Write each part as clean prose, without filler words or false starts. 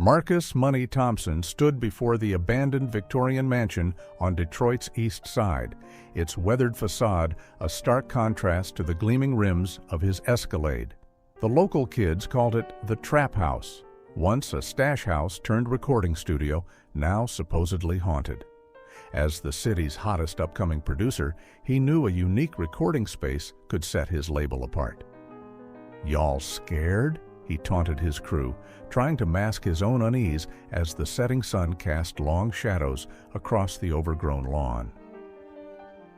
Marcus "Money" Thompson stood before the abandoned Victorian mansion on Detroit's east side, its weathered facade a stark contrast to the gleaming rims of his Escalade. The local kids called it the Trap House, once a stash house turned recording studio, now supposedly haunted. As the city's hottest upcoming producer, he knew a unique recording space could set his label apart. "Y'all scared?" he taunted his crew, trying to mask his own unease as the setting sun cast long shadows across the overgrown lawn.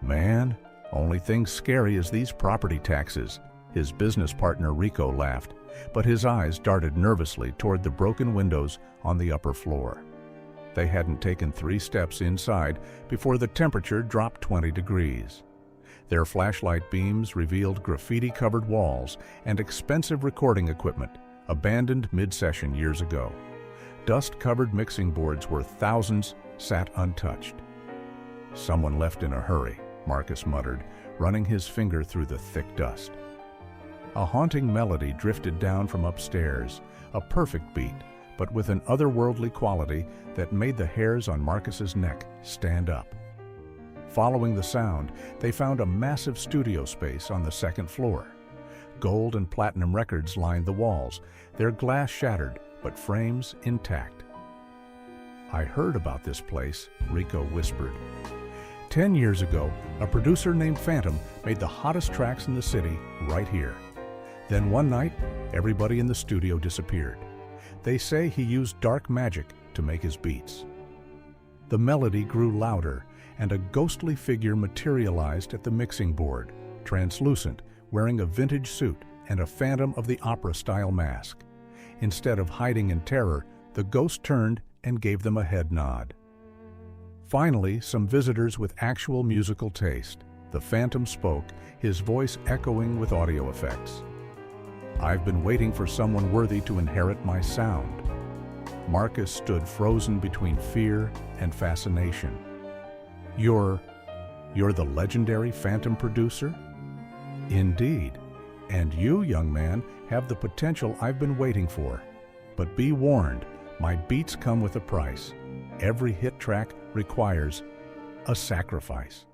"Man, only thing scary is these property taxes," his business partner Rico laughed, but his eyes darted nervously toward the broken windows on the upper floor. They hadn't taken 3 steps inside before the temperature dropped 20 degrees. Their flashlight beams revealed graffiti-covered walls and expensive recording equipment, abandoned mid-session years ago. Dust-covered mixing boards worth thousands sat untouched. "Someone left in a hurry," Marcus muttered, running his finger through the thick dust. A haunting melody drifted down from upstairs, a perfect beat, but with an otherworldly quality that made the hairs on Marcus's neck stand up. Following the sound, they found a massive studio space on the second floor. Gold and platinum records lined the walls, their glass shattered, but frames intact. "I heard about this place," Rico whispered. 10 years ago, a producer named Phantom made the hottest tracks in the city right here. Then one night, everybody in the studio disappeared. They say he used dark magic to make his beats. The melody grew louder, and a ghostly figure materialized at the mixing board, translucent, wearing a vintage suit and a Phantom of the Opera-style mask. Instead of hiding in terror, the ghost turned and gave them a head nod. Finally, some visitors with actual musical taste. The Phantom spoke, his voice echoing with audio effects. "I've been waiting for someone worthy to inherit my sound." Marcus stood frozen between fear and fascination. You're the legendary Phantom producer?" "Indeed. And you, young man, have the potential I've been waiting for. But be warned, my beats come with a price. Every hit track requires a sacrifice."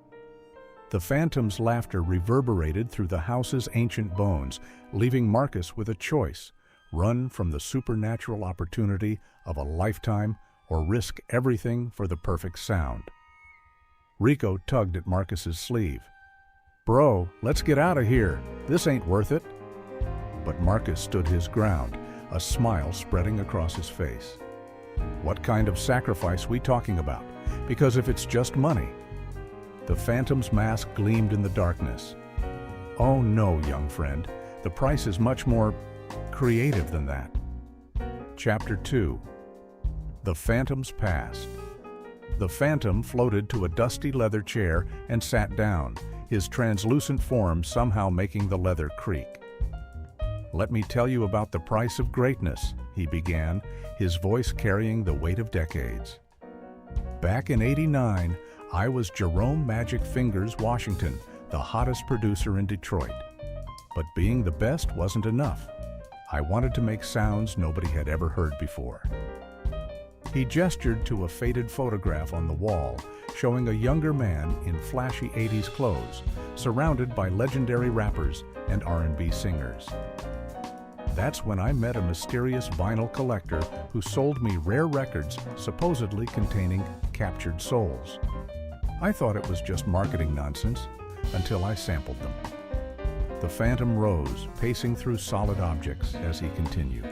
The Phantom's laughter reverberated through the house's ancient bones, leaving Marcus with a choice: run from the supernatural opportunity of a lifetime or risk everything for the perfect sound. Rico tugged at Marcus's sleeve. "Bro, let's get out of here. This ain't worth it." But Marcus stood his ground, a smile spreading across his face. "What kind of sacrifice we talking about? Because if it's just money..." The Phantom's mask gleamed in the darkness. "Oh no, young friend. The price is much more creative than that." Chapter 2. The Phantom's Past. The Phantom floated to a dusty leather chair and sat down, his translucent form somehow making the leather creak. "Let me tell you about the price of greatness," he began, his voice carrying the weight of decades. "Back in '89, I was Jerome Magic Fingers Washington, the hottest producer in Detroit. But being the best wasn't enough. I wanted to make sounds nobody had ever heard before." He gestured to a faded photograph on the wall, showing a younger man in flashy '80s clothes, surrounded by legendary rappers and R&B singers. "That's when I met a mysterious vinyl collector who sold me rare records supposedly containing captured souls. I thought it was just marketing nonsense until I sampled them." The Phantom rose, pacing through solid objects as he continued.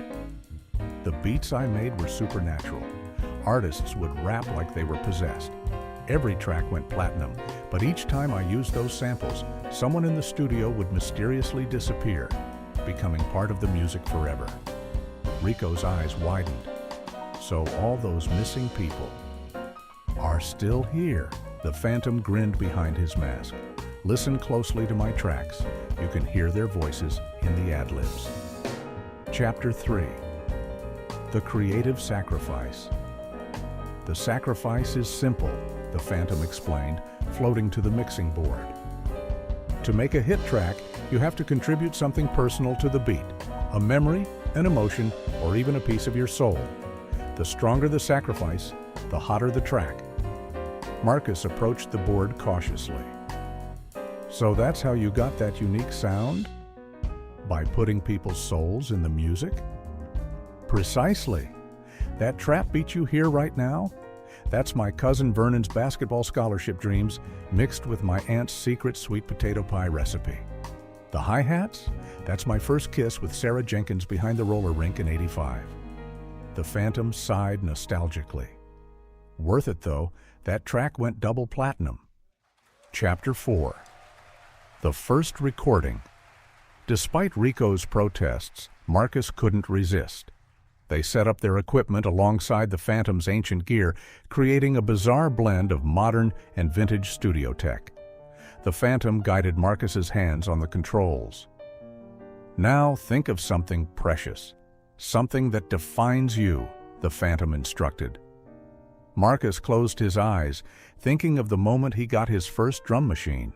"The beats I made were supernatural. Artists would rap like they were possessed. Every track went platinum, but each time I used those samples, someone in the studio would mysteriously disappear, becoming part of the music forever." Rico's eyes widened. "So all those missing people are still here?" The Phantom grinned behind his mask. "Listen closely to my tracks. You can hear their voices in the ad-libs." Chapter 3. The Creative Sacrifice. "The sacrifice is simple," the Phantom explained, floating to the mixing board. "To make a hit track, you have to contribute something personal to the beat, a memory, an emotion, or even a piece of your soul. The stronger the sacrifice, the hotter the track. Marcus approached the board cautiously. So that's how you got that unique sound? By putting people's souls in the music? Precisely. That trap beat you hear right now? That's my cousin Vernon's basketball scholarship dreams mixed with my aunt's secret sweet potato pie recipe. The hi-hats? That's my first kiss with Sarah Jenkins behind the roller rink in '85. The Phantom sighed nostalgically. Worth it though, that track went double platinum. Chapter 4. The first recording. Despite Rico's protests, Marcus couldn't resist. They set up their equipment alongside the Phantom's ancient gear, creating a bizarre blend of modern and vintage studio tech. The Phantom guided Marcus's hands on the controls. Now think of something precious, something that defines you, the Phantom instructed. Marcus closed his eyes, thinking of the moment he got his first drum machine.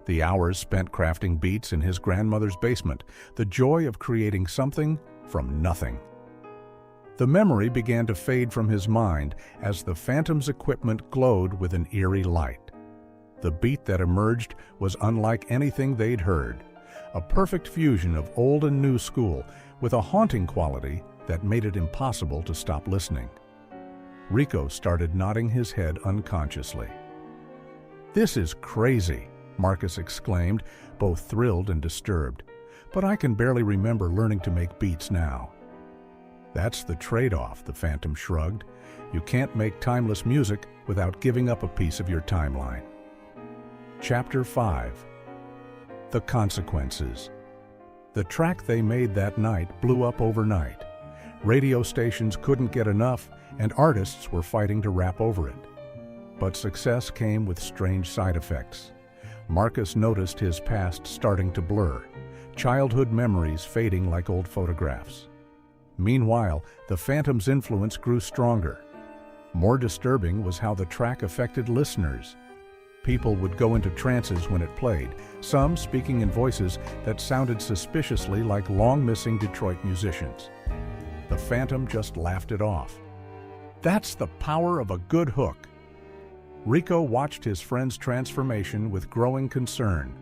The hours spent crafting beats in his grandmother's basement, the joy of creating something from nothing. The memory began to fade from his mind as the Phantom's equipment glowed with an eerie light. The beat that emerged was unlike anything they'd heard, a perfect fusion of old and new school with a haunting quality that made it impossible to stop listening. Rico started nodding his head unconsciously. "This is crazy," Marcus exclaimed, both thrilled and disturbed. "But I can barely remember learning to make beats now." "That's the trade-off," the Phantom shrugged. "You can't make timeless music without giving up a piece of your timeline." Chapter 5. The Consequences. The track they made that night blew up overnight. Radio stations couldn't get enough, and artists were fighting to rap over it. But success came with strange side effects. Marcus noticed his past starting to blur, childhood memories fading like old photographs. Meanwhile, the Phantom's influence grew stronger. More disturbing was how the track affected listeners. People would go into trances when it played, some speaking in voices that sounded suspiciously like long-missing Detroit musicians. The Phantom just laughed it off. That's the power of a good hook. Rico watched his friend's transformation with growing concern.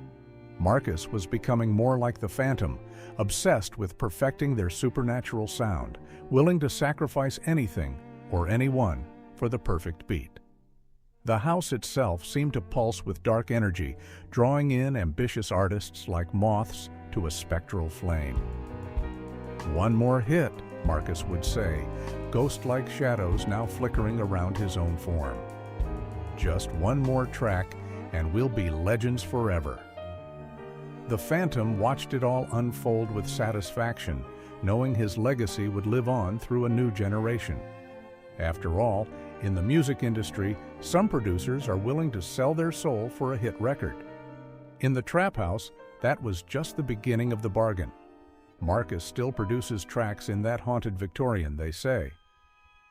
Marcus was becoming more like the Phantom, obsessed with perfecting their supernatural sound, willing to sacrifice anything or anyone for the perfect beat. The house itself seemed to pulse with dark energy, drawing in ambitious artists like moths to a spectral flame. "One more hit," Marcus would say, ghost-like shadows now flickering around his own form. "Just one more track, and we'll be legends forever." The Phantom watched it all unfold with satisfaction, knowing his legacy would live on through a new generation. After all, in the music industry, some producers are willing to sell their soul for a hit record. In the Trap House, that was just the beginning of the bargain. Marcus still produces tracks in that haunted Victorian, they say.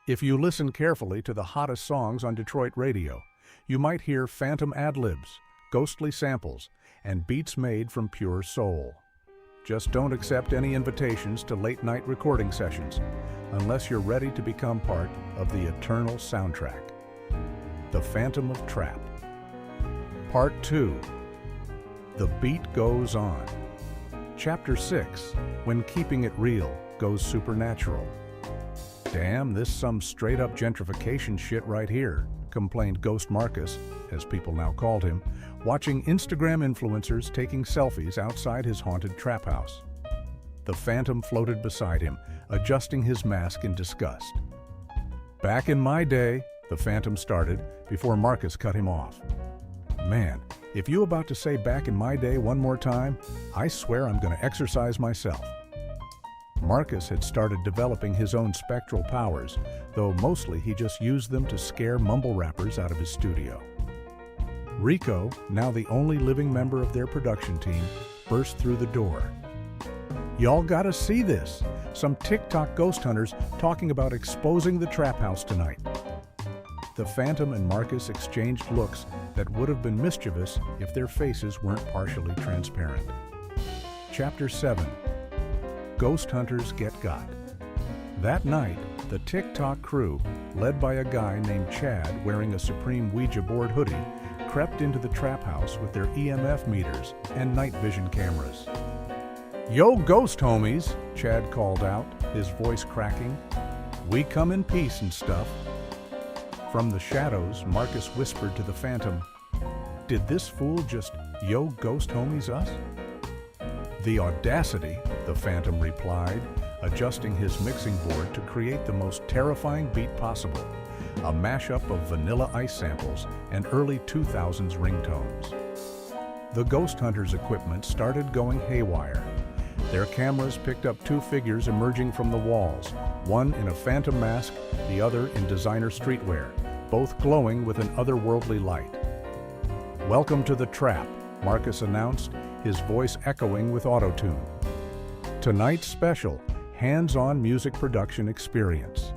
If you listen carefully to the hottest songs on Detroit radio, you might hear phantom ad-libs, ghostly samples, and beats made from pure soul. Just don't accept any invitations to late-night recording sessions, unless you're ready to become part of the eternal soundtrack. The Phantom of Trap. Part 2. The Beat Goes On. Chapter 6. When Keeping It Real Goes Supernatural. "Damn, this some straight-up gentrification shit right here," complained Ghost Marcus, as people now called him, watching Instagram influencers taking selfies outside his haunted trap house. The Phantom floated beside him, adjusting his mask in disgust. "Back in my day," the Phantom started, before Marcus cut him off. "Man, if you about to say 'back in my day' one more time, I swear I'm going to exercise myself." Marcus had started developing his own spectral powers, though mostly he just used them to scare mumble rappers out of his studio. Rico, now the only living member of their production team, burst through the door. "Y'all gotta see this! Some TikTok ghost hunters talking about exposing the trap house tonight." The Phantom and Marcus exchanged looks that would have been mischievous if their faces weren't partially transparent. Chapter 7. Ghost Hunters Get Got. That night, The TikTok crew, led by a guy named Chad wearing a Supreme Ouija board hoodie, crept into the trap house with their EMF meters and night vision cameras. "Yo, ghost homies," Chad called out, his voice cracking. "We come in peace and stuff." From the shadows, Marcus whispered to the Phantom, "Did this fool just yo ghost homies us?" "The audacity," the Phantom replied, adjusting his mixing board to create the most terrifying beat possible, a mashup of Vanilla Ice samples and early 2000s ringtones. The Ghost Hunters' equipment started going haywire. Their cameras picked up two figures emerging from the walls, one in a phantom mask, the other in designer streetwear, both glowing with an otherworldly light. "Welcome to the trap," Marcus announced, his voice echoing with autotune. "Tonight's special, hands-on music production experience."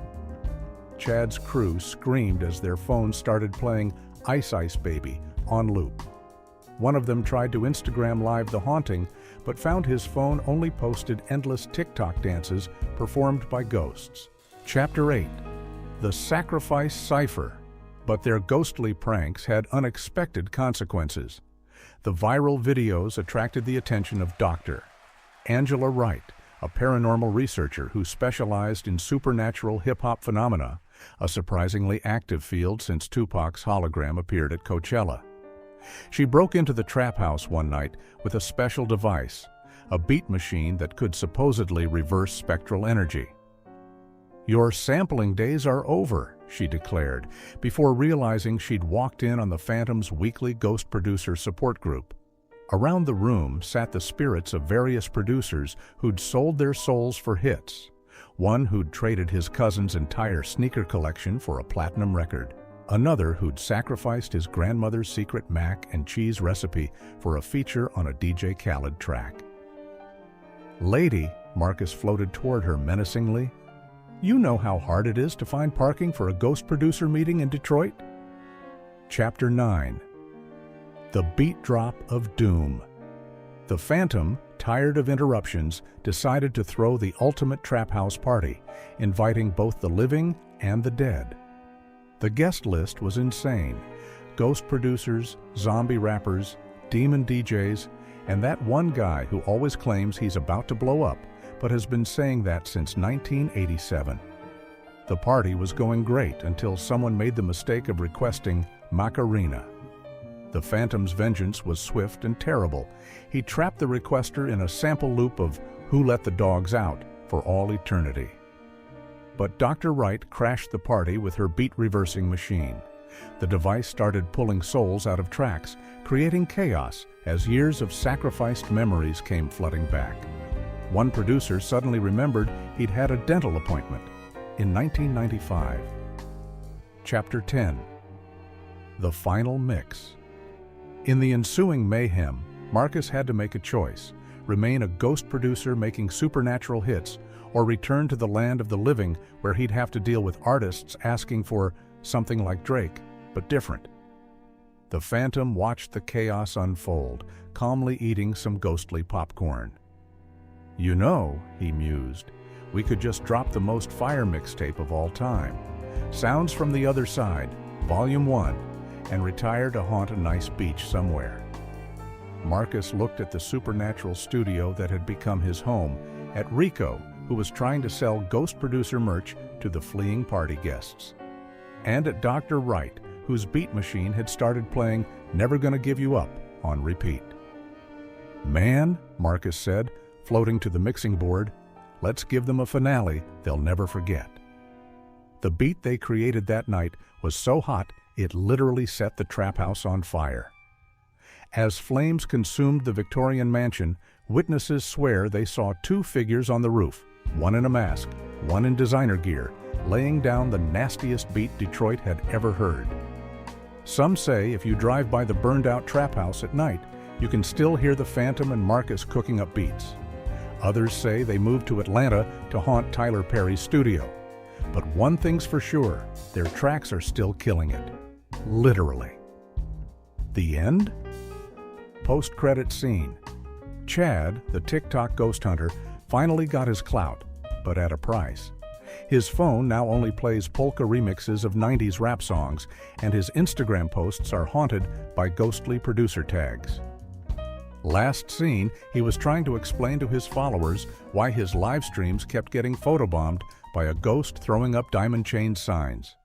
Chad's crew screamed as their phones started playing Ice Ice Baby on loop. One of them tried to Instagram Live the haunting, but found his phone only posted endless TikTok dances performed by ghosts. Chapter 8. The Sacrifice Cipher. But their ghostly pranks had unexpected consequences. The viral videos attracted the attention of Dr. Angela Wright, a paranormal researcher who specialized in supernatural hip-hop phenomena, a surprisingly active field since Tupac's hologram appeared at Coachella. She broke into the trap house one night with a special device, a beat machine that could supposedly reverse spectral energy. "Your sampling days are over," she declared, before realizing she'd walked in on the Phantom's weekly ghost producer support group. Around the room sat the spirits of various producers who'd sold their souls for hits. One who'd traded his cousin's entire sneaker collection for a platinum record. Another who'd sacrificed his grandmother's secret mac and cheese recipe for a feature on a DJ Khaled track. "Lady," Marcus floated toward her menacingly, "you know how hard it is to find parking for a ghost producer meeting in Detroit?" Chapter 9. The Beat Drop of Doom. The Phantom, tired of interruptions, decided to throw the ultimate trap house party, inviting both the living and the dead. The guest list was insane. Ghost producers, zombie rappers, demon DJs, and that one guy who always claims he's about to blow up, but has been saying that since 1987. The party was going great until someone made the mistake of requesting Macarena. The Phantom's vengeance was swift and terrible. He trapped the requester in a sample loop of Who Let the Dogs Out for all eternity. But Dr. Wright crashed the party with her beat-reversing machine. The device started pulling souls out of tracks, creating chaos as years of sacrificed memories came flooding back. One producer suddenly remembered he'd had a dental appointment in 1995. Chapter 10. The Final Mix. In the ensuing mayhem, Marcus had to make a choice: remain a ghost producer making supernatural hits, or return to the land of the living where he'd have to deal with artists asking for something like Drake, but different. The Phantom watched the chaos unfold, calmly eating some ghostly popcorn. "You know," he mused, "we could just drop the Most Fire mixtape of all time, Sounds from the Other Side, Volume 1, and retire to haunt a nice beach somewhere." Marcus looked at the supernatural studio that had become his home, at Rico, who was trying to sell ghost producer merch to the fleeing party guests, and at Dr. Wright, whose beat machine had started playing Never Gonna Give You Up on repeat. "Man," Marcus said, floating to the mixing board, "let's give them a finale they'll never forget." The beat they created that night was so hot it literally set the trap house on fire. As flames consumed the Victorian mansion, witnesses swear they saw two figures on the roof, one in a mask, one in designer gear, laying down the nastiest beat Detroit had ever heard. Some say if you drive by the burned-out trap house at night, you can still hear the Phantom and Marcus cooking up beats. Others say they moved to Atlanta to haunt Tyler Perry's studio. But one thing's for sure, their tracks are still killing it. Literally. The end? Post-credit scene. Chad, the TikTok ghost hunter, finally got his clout, but at a price. His phone now only plays polka remixes of 90s rap songs, and his Instagram posts are haunted by ghostly producer tags. Last seen, he was trying to explain to his followers why his live streams kept getting photobombed by a ghost throwing up diamond chain signs.